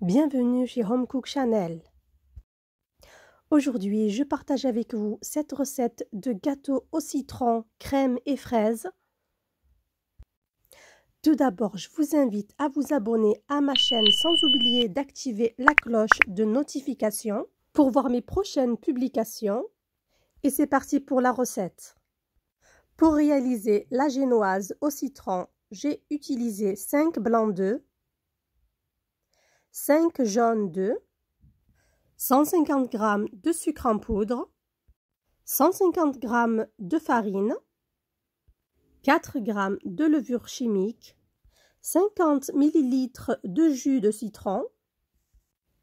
Bienvenue chez Home Cook Channel. Aujourd'hui, je partage avec vous cette recette de gâteau au citron, crème et fraises. Tout d'abord, je vous invite à vous abonner à ma chaîne sans oublier d'activer la cloche de notification pour voir mes prochaines publications. Et c'est parti pour la recette. Pour réaliser la génoise au citron, j'ai utilisé 5 blancs d'œufs, 5 jaunes d'œufs, 150 g de sucre en poudre, 150 g de farine, 4 g de levure chimique, 50 ml de jus de citron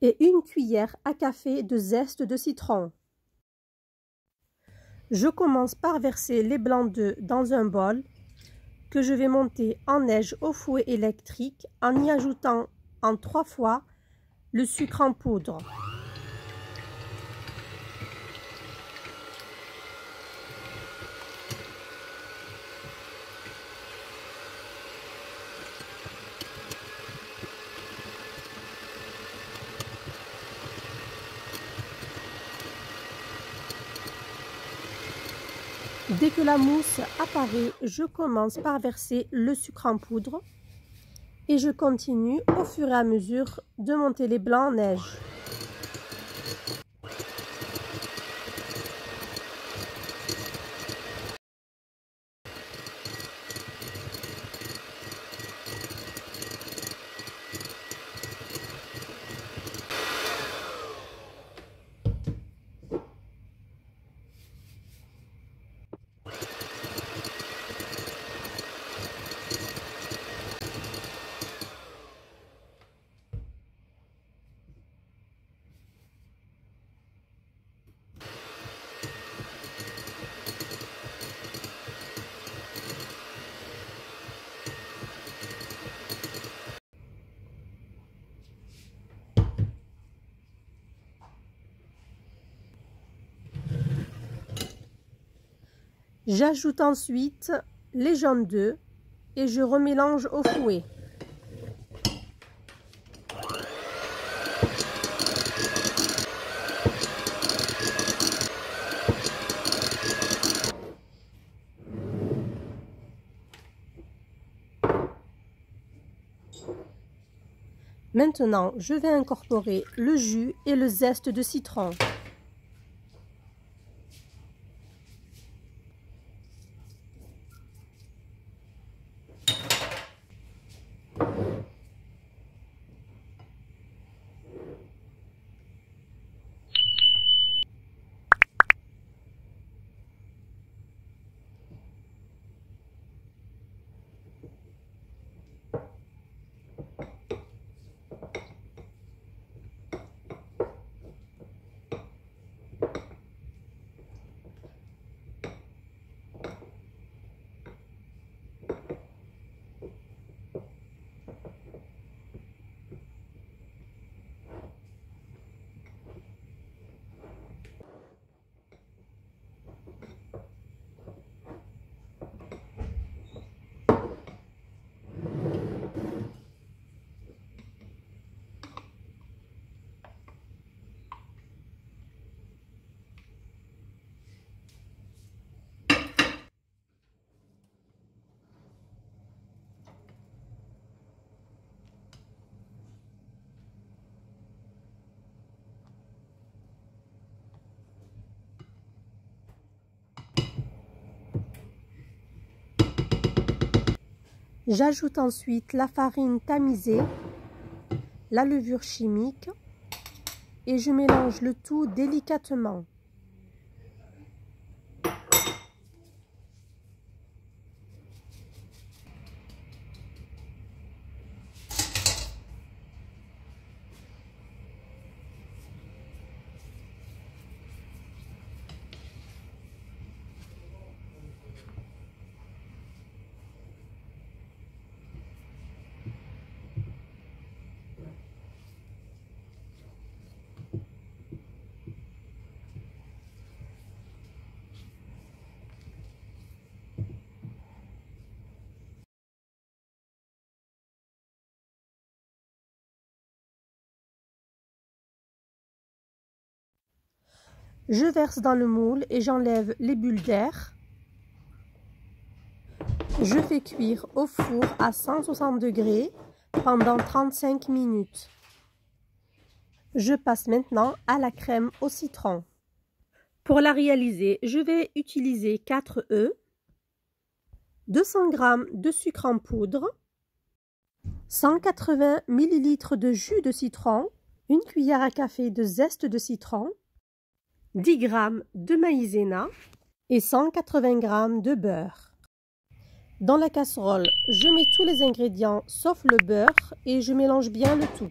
et 1 cuillère à café de zeste de citron. Je commence par verser les blancs d'œufs dans un bol que je vais monter en neige au fouet électrique en y ajoutant en 3 fois le sucre en poudre. Dès que la mousse apparaît, je commence par verser le sucre en poudre et je continue au fur et à mesure de monter les blancs en neige. J'ajoute ensuite les jaunes d'œufs et je remélange au fouet. Maintenant, je vais incorporer le jus et le zeste de citron. J'ajoute ensuite la farine tamisée, la levure chimique et je mélange le tout délicatement. Je verse dans le moule et j'enlève les bulles d'air. Je fais cuire au four à 160 degrés pendant 35 minutes. Je passe maintenant à la crème au citron. Pour la réaliser, je vais utiliser 4 œufs, 200 g de sucre en poudre, 180 ml de jus de citron, une cuillère à café de zeste de citron, 10 g de maïzena et 180 g de beurre. Dans la casserole, je mets tous les ingrédients sauf le beurre et je mélange bien le tout.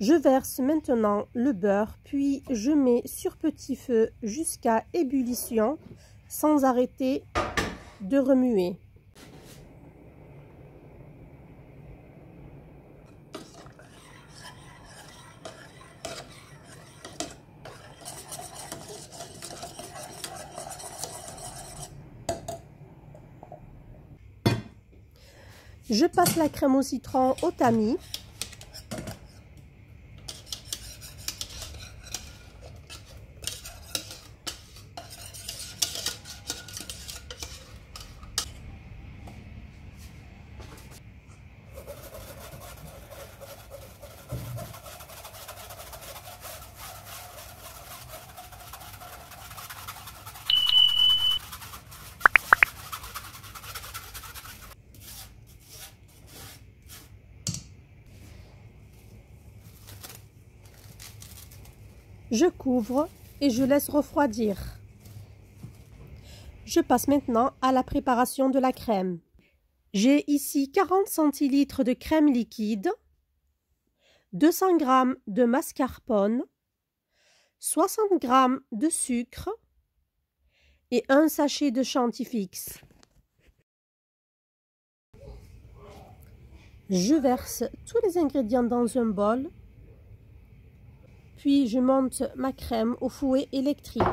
Je verse maintenant le beurre, puis je mets sur petit feu jusqu'à ébullition sans arrêter de remuer. Je passe la crème au citron au tamis. Je couvre et je laisse refroidir. Je passe maintenant à la préparation de la crème. J'ai ici 40 centilitres de crème liquide, 200 g de mascarpone, 60 g de sucre et un sachet de chantilly. Je verse tous les ingrédients dans un bol. Puis je monte ma crème au fouet électrique.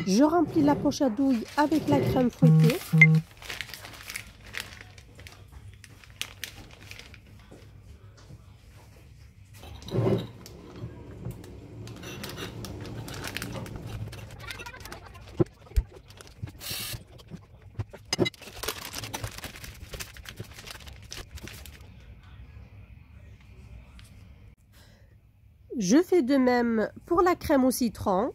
Je remplis la poche à douille avec la crème fouettée. Je fais de même pour la crème au citron.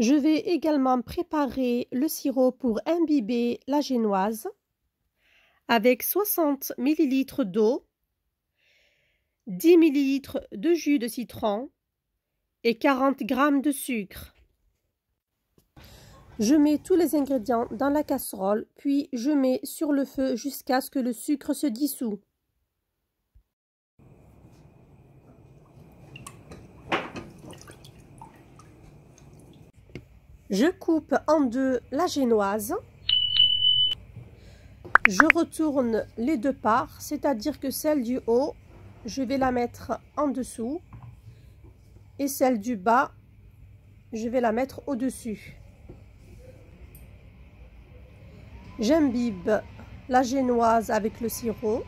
Je vais également préparer le sirop pour imbiber la génoise. avec 60 ml d'eau, 10 ml de jus de citron et 40 g de sucre. Je mets tous les ingrédients dans la casserole, puis je mets sur le feu jusqu'à ce que le sucre se dissout. Je coupe en deux la génoise. Je retourne les deux parts, c'est-à-dire que celle du haut, je vais la mettre en dessous et celle du bas, je vais la mettre au-dessus. J'imbibe la génoise avec le sirop.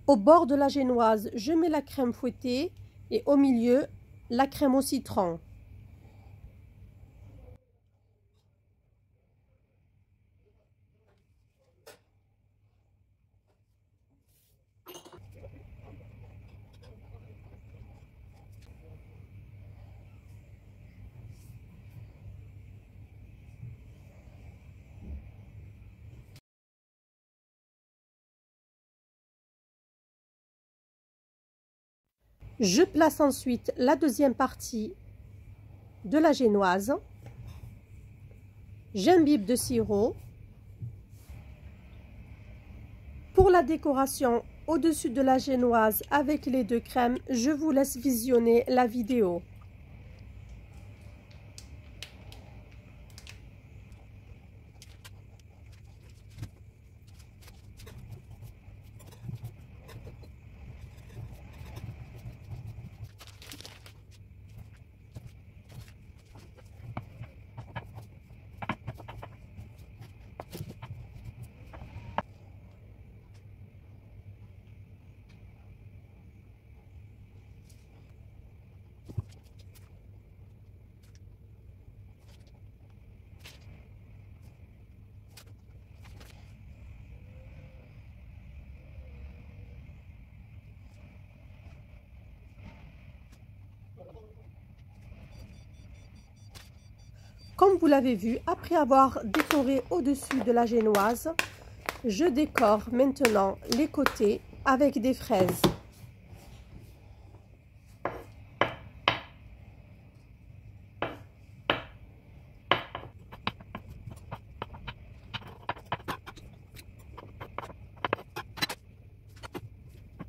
Au bord de la génoise, je mets la crème fouettée et au milieu, la crème au citron. Je place ensuite la deuxième partie de la génoise. J'imbibe de sirop. Pour la décoration au-dessus de la génoise avec les deux crèmes, je vous laisse visionner la vidéo. Comme vous l'avez vu, après avoir décoré au-dessus de la génoise, je décore maintenant les côtés avec des fraises.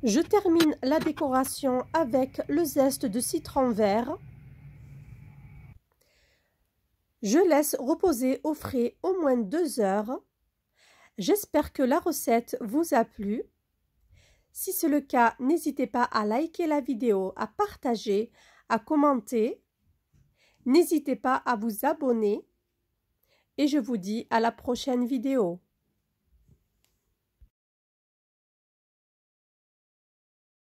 Je termine la décoration avec le zeste de citron vert. Je laisse reposer au frais au moins 2 heures. J'espère que la recette vous a plu. Si c'est le cas, n'hésitez pas à liker la vidéo, à partager, à commenter. N'hésitez pas à vous abonner. Et je vous dis à la prochaine vidéo.